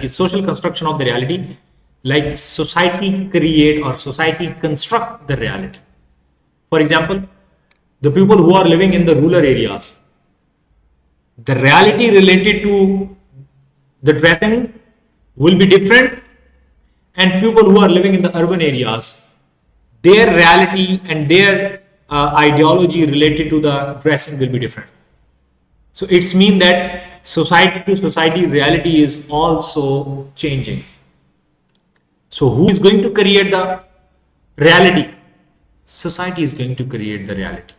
is social construction of the reality, like society create or society construct the reality. For example, the people who are living in the rural areas, the reality related to the dressing will be different, and people who are living in the urban areas, their reality and their ideology related to the dressing will be different. So it's mean that society to society reality is also changing. So who is going to create the reality? Society is going to create the reality.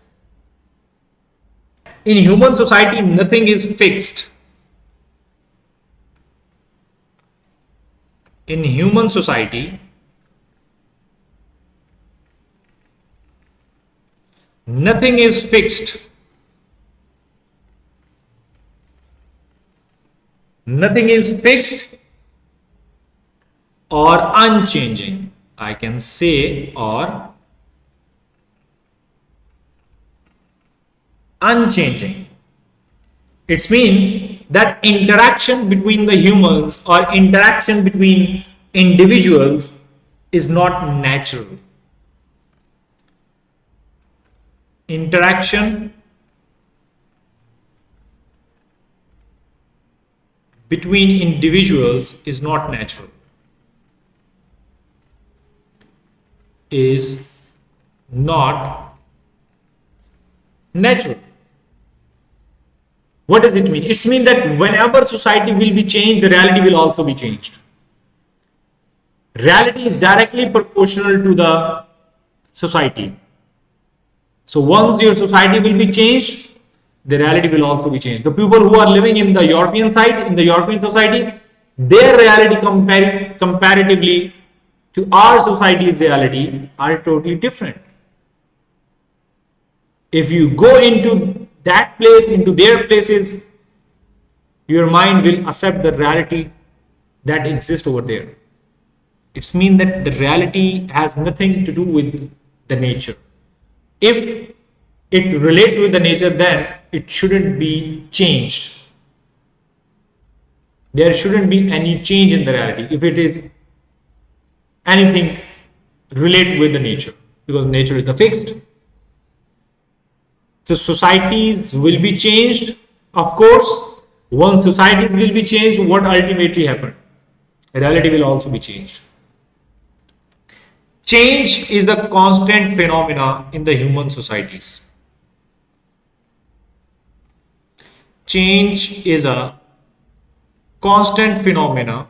In human society, nothing is fixed. In human society, nothing is fixed. Nothing is fixed or unchanging. I can say or unchanging. It's mean that interaction between the humans or interaction between individuals is not natural. Interaction between individuals is not natural. Is not natural. What does it mean? It means that whenever society will be changed, the reality will also be changed. Reality is directly proportional to the society. So once your society will be changed, the reality will also be changed. The people who are living in the European side, in the European society, their reality comparatively to our society's reality are totally different. If you go into that place, into their places, your mind will accept the reality that exists over there. It means that the reality has nothing to do with the nature. If it relates with the nature, then it shouldn't be changed. There shouldn't be any change in the reality if it is anything related with the nature, because nature is the fixed. So societies will be changed, of course. Once societies will be changed, what ultimately happened? Reality will also be changed. Change is the constant phenomena in the human societies. Change is a constant phenomena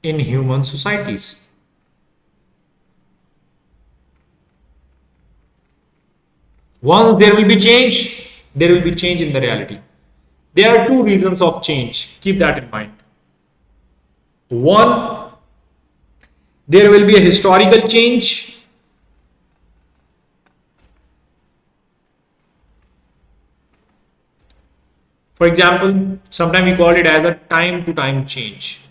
in human societies. Once there will be change, there will be change in the reality. There are two reasons of change. Keep that in mind. One, there will be a historical change. For example, sometimes we call it as a time to time change.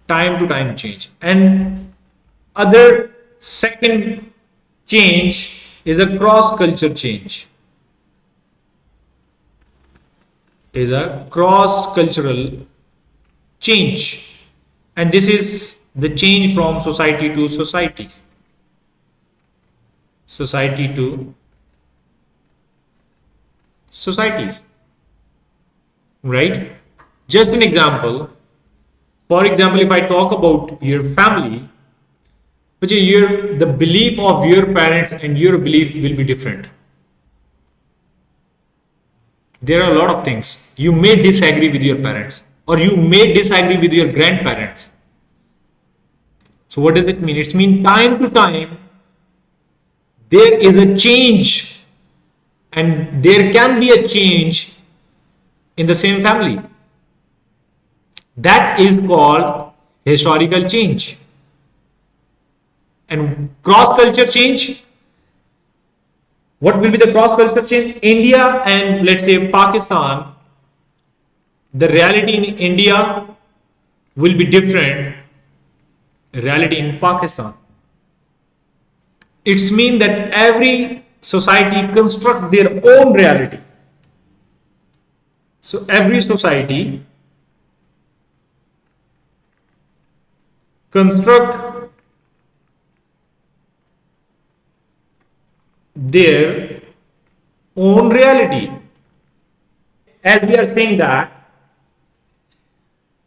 Time to time change. And other second change is a cross culture change. Is a cross cultural change, and this is the change from society to society. Society to societies, right? Just an example. For example, if I talk about your family, which is the belief of your parents and your belief will be different. There are a lot of things. You may disagree with your parents, or you may disagree with your grandparents. So what does it mean? It means time to time there is a change, and there can be a change in the same family. That is called historical change. And cross culture change, what will be the cross culture change? India and let's say Pakistan, the reality in India will be different reality in Pakistan, it's mean that every society construct their own reality. So every society construct their own reality. As we are saying that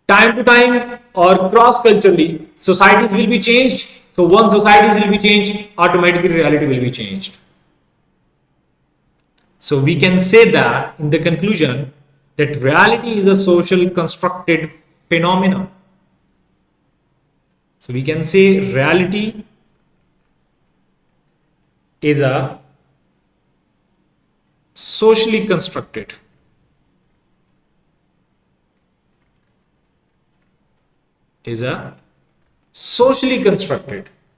time to time or cross culturally societies will be changed. So one society will be changed, automatically reality will be changed. So we can say that in the conclusion that reality is a social constructed phenomenon. So we can say reality is a socially constructed is a socially constructed